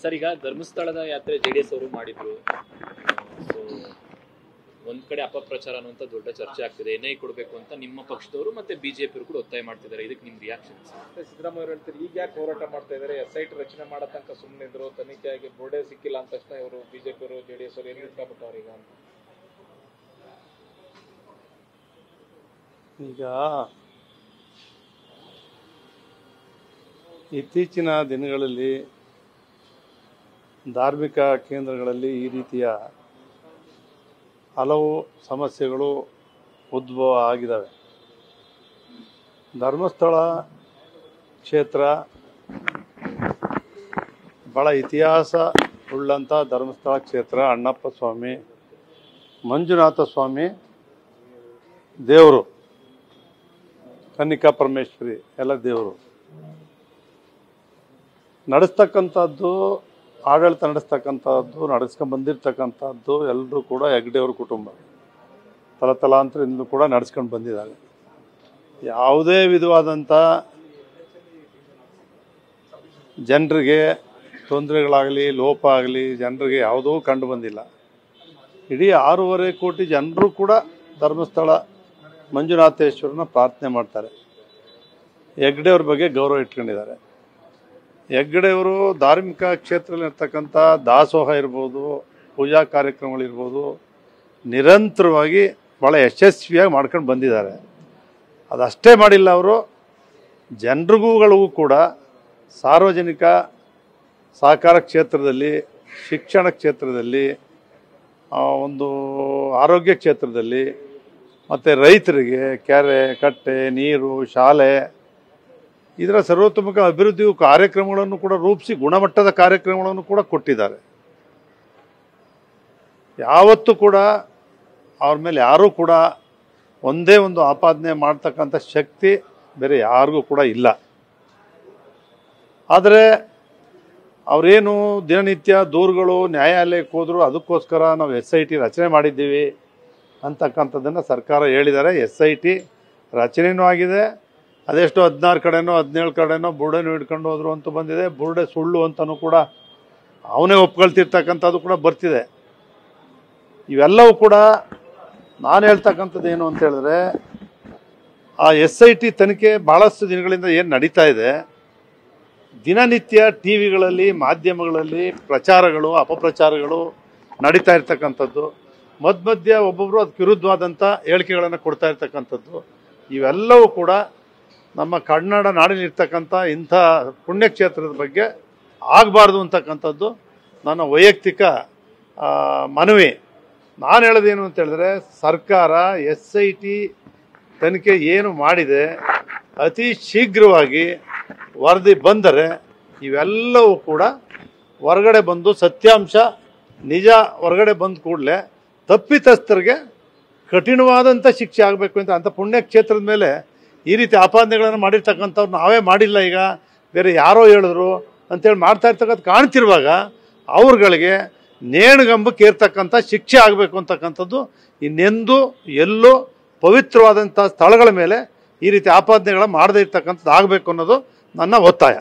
Sir, ಈಗ ಧರ್ಮಸ್ಥಳದ ಯಾತ್ರೆ ಜೆಡಿಎಸ್ ಅವರು ಮಾಡಿದ್ರು. ಸೊ ಒಂದ್ ಕಡೆ ಅಪಪ್ರಚಾರ ಅನ್ನುವಂತ ದೊಡ್ಡ ಚರ್ಚೆ ಆಗ್ತಿದೆ. ಎನ್ಐ ಕೊಡಬೇಕು ಅಂತ ನಿಮ್ಮ ಪಕ್ಷದವರು ಮತ್ತೆ ಬಿಜೆಪಿ ಕೂಡ ಒತ್ತಾಯ ಮಾಡ್ತಿದ್ದಾರೆ. ಇದಕ್ಕೆ ನಿಮ್ ರಿಯಾಕ್ಷನ್? ಸಿದ್ದರಾಮಯ್ಯ ಹೇಳ್ತಾರೆ ಈಗ ಯಾಕೆ ಹೋರಾಟ ಮಾಡ್ತಾ ಇದ್ದಾರೆ, SIT ರಚನೆ ಮಾಡೋ ತನಕ ಸುಮ್ಮನೆ ಇದ್ರು, ತನಿಖೆಯಾಗಿ ಬೋರ್ಡೇ ಸಿಕ್ಕಿಲ್ಲ ಅಂತ ತಕ್ಷಣ ಇವರು ಬಿಜೆಪಿ ಅವರು ಜೆಡಿಎಸ್ ಅವರು ಎಲ್ಲಿ ನಿಂತ್ಕೊಂಡ್ಬಿಟ್ಟವ್ರು ಈಗ ಇತ್ತೀಚಿನ ದಿನಗಳಲ್ಲಿ ಧಾರ್ಮಿಕ ಕೇಂದ್ರಗಳಲ್ಲಿ ಈ ರೀತಿಯ ಹಲವು ಸಮಸ್ಯೆಗಳು ಉದ್ಭವ ಆಗಿದ್ದಾವೆ. ಧರ್ಮಸ್ಥಳ ಕ್ಷೇತ್ರ ಭಾಳ ಇತಿಹಾಸ ಉಳ್ಳಂಥ ಧರ್ಮಸ್ಥಳ ಕ್ಷೇತ್ರ. ಅಣ್ಣಪ್ಪ ಸ್ವಾಮಿ, ಮಂಜುನಾಥ ಸ್ವಾಮಿ ದೇವರು, ಕನ್ನಿಕಾ ಪರಮೇಶ್ವರಿ ಎಲ್ಲ ದೇವರು. ನಡೆಸ್ತಕ್ಕಂಥದ್ದು, ಆಡಳಿತ ನಡೆಸ್ತಕ್ಕಂಥದ್ದು, ನಡೆಸ್ಕೊಂಡು ಎಲ್ಲರೂ ಕೂಡ ಹೆಗ್ಡೆಯವ್ರ ಕುಟುಂಬ ತಲತಲಾಂತರದಿಂದಲೂ ಕೂಡ ನಡೆಸ್ಕೊಂಡು ಬಂದಿದ್ದಾರೆ. ಯಾವುದೇ ವಿಧವಾದಂಥ ಜನರಿಗೆ ತೊಂದರೆಗಳಾಗಲಿ, ಲೋಪ ಆಗಲಿ ಜನರಿಗೆ ಯಾವುದೂ ಕಂಡು ಬಂದಿಲ್ಲ. ಇಡೀ 6.5 ಕೋಟಿ ಜನರು ಕೂಡ ಧರ್ಮಸ್ಥಳ ಮಂಜುನಾಥೇಶ್ವರನ ಪ್ರಾರ್ಥನೆ ಮಾಡ್ತಾರೆ. ಹೆಗ್ಡೆಯವ್ರ ಬಗ್ಗೆ ಗೌರವ ಇಟ್ಕೊಂಡಿದ್ದಾರೆ. ಹೆಗ್ಡೆಯವರು ಧಾರ್ಮಿಕ ಕ್ಷೇತ್ರದಲ್ಲಿರ್ತಕ್ಕಂಥ ದಾಸೋಹ ಇರ್ಬೋದು, ಪೂಜಾ ಕಾರ್ಯಕ್ರಮಗಳಿರ್ಬೋದು, ನಿರಂತರವಾಗಿ ಭಾಳ ಯಶಸ್ವಿಯಾಗಿ ಮಾಡ್ಕೊಂಡು ಬಂದಿದ್ದಾರೆ. ಅದಷ್ಟೇ ಮಾಡಿಲ್ಲ, ಅವರು ಜನರಿಗೂ ಕೂಡ ಸಾರ್ವಜನಿಕ ಸಹಕಾರ ಕ್ಷೇತ್ರದಲ್ಲಿ, ಶಿಕ್ಷಣ ಕ್ಷೇತ್ರದಲ್ಲಿ, ಒಂದು ಆರೋಗ್ಯ ಕ್ಷೇತ್ರದಲ್ಲಿ, ಮತ್ತು ರೈತರಿಗೆ ಕೆರೆ ಕಟ್ಟೆ, ನೀರು, ಶಾಲೆ, ಇದರ ಸರ್ವತೋಮುಖ ಅಭಿವೃದ್ಧಿ ಕಾರ್ಯಕ್ರಮಗಳನ್ನು ಕೂಡ ರೂಪಿಸಿ ಗುಣಮಟ್ಟದ ಕಾರ್ಯಕ್ರಮಗಳನ್ನು ಕೂಡ ಕೊಟ್ಟಿದ್ದಾರೆ. ಯಾವತ್ತೂ ಕೂಡ ಅವ್ರ ಮೇಲೆ ಯಾರೂ ಕೂಡ ಒಂದೇ ಒಂದು ಆಪಾದನೆ ಮಾಡ್ತಕ್ಕಂಥ ಶಕ್ತಿ ಬೇರೆ ಯಾರಿಗೂ ಕೂಡ ಇಲ್ಲ. ಆದರೆ ಅವರೇನು ದಿನನಿತ್ಯ ದೂರುಗಳು ನ್ಯಾಯಾಲಯಕ್ಕೆ ಹೋದ್ರು, ಅದಕ್ಕೋಸ್ಕರ ನಾವು SIT ರಚನೆ ಮಾಡಿದ್ದೀವಿ ಅಂತಕ್ಕಂಥದ್ದನ್ನು ಸರ್ಕಾರ ಹೇಳಿದ್ದಾರೆ. SIT ರಚನೆಯೂ ಆಗಿದೆ. ಅದೆಷ್ಟು 16 ಕಡೆನೋ 17 ಕಡೆನೋ ಬುರ್ಡೆನೂ ಹಿಡ್ಕೊಂಡು ಹೋದ್ರು ಅಂತ ಬಂದಿದೆ. ಬುರ್ಡೆ ಸುಳ್ಳು ಅಂತಲೂ ಕೂಡ ಅವನೇ ಒಪ್ಕೊಳ್ತಿರ್ತಕ್ಕಂಥದ್ದು ಕೂಡ ಬರ್ತಿದೆ. ಇವೆಲ್ಲವೂ ಕೂಡ ನಾನು ಹೇಳ್ತಕ್ಕಂಥದ್ದು ಏನು ಅಂತ ಹೇಳಿದ್ರೆ, ಆ SIT ತನಿಖೆ ಭಾಳಷ್ಟು ದಿನಗಳಿಂದ ಏನು ನಡೀತಾ ಇದೆ, ದಿನನಿತ್ಯ TV ಗಳಲ್ಲಿ, ಮಾಧ್ಯಮಗಳಲ್ಲಿ ಪ್ರಚಾರಗಳು, ಅಪಪ್ರಚಾರಗಳು ನಡೀತಾ ಇರ್ತಕ್ಕಂಥದ್ದು, ಮಧ್ಯ ಒಬ್ಬೊಬ್ಬರು ಅದಕ್ಕೆ ವಿರುದ್ಧವಾದಂಥ ಹೇಳಿಕೆಗಳನ್ನು ಕೊಡ್ತಾ ಇರ್ತಕ್ಕಂಥದ್ದು, ಇವೆಲ್ಲವೂ ಕೂಡ ನಮ್ಮ ಕನ್ನಡ ನಾಡಿನಲ್ಲಿರ್ತಕ್ಕಂಥ ಇಂಥ ಪುಣ್ಯಕ್ಷೇತ್ರದ ಬಗ್ಗೆ ಆಗಬಾರ್ದು ಅಂತಕ್ಕಂಥದ್ದು ನನ್ನ ವೈಯಕ್ತಿಕ ಮನವಿ. ನಾನು ಹೇಳೋದೇನು ಅಂತ ಹೇಳಿದ್ರೆ, ಸರ್ಕಾರ SIT ತನಿಖೆ ಏನು ಮಾಡಿದೆ ಅತಿ ಶೀಘ್ರವಾಗಿ ವರದಿ ಬಂದರೆ ಇವೆಲ್ಲವೂ ಕೂಡ ಹೊರಗಡೆ ಬಂದು ಸತ್ಯಾಂಶ ನಿಜ ಹೊರಗಡೆ ಬಂದ ಕೂಡಲೇ ತಪ್ಪಿತಸ್ಥರಿಗೆ ಕಠಿಣವಾದಂಥ ಶಿಕ್ಷೆ ಆಗಬೇಕು ಅಂತ ಪುಣ್ಯಕ್ಷೇತ್ರದ ಮೇಲೆ ಈ ರೀತಿ ಆಪಾದನೆಗಳನ್ನು ಮಾಡಿರ್ತಕ್ಕಂಥವ್ರು ನಾವೇ ಮಾಡಿಲ್ಲ, ಈಗ ಬೇರೆ ಯಾರೋ ಹೇಳಿದ್ರು ಅಂತೇಳಿ ಮಾಡ್ತಾ ಇರ್ತಕ್ಕಂಥ ಕಾಣ್ತಿರುವಾಗ ಅವ್ರುಗಳಿಗೆ ನೇಣುಗಂಬಕ್ಕೆ ಏರ್ತಕ್ಕಂಥ ಶಿಕ್ಷೆ ಆಗಬೇಕು ಅಂತಕ್ಕಂಥದ್ದು ಇನ್ನೆಂದೂ ಎಲ್ಲೋ ಪವಿತ್ರವಾದಂಥ ಸ್ಥಳಗಳ ಮೇಲೆ ಈ ರೀತಿ ಆಪಾದನೆಗಳ ಮಾಡದೇ ಇರ್ತಕ್ಕಂಥದ್ದು ಆಗಬೇಕು ಅನ್ನೋದು ನನ್ನ ಒತ್ತಾಯ.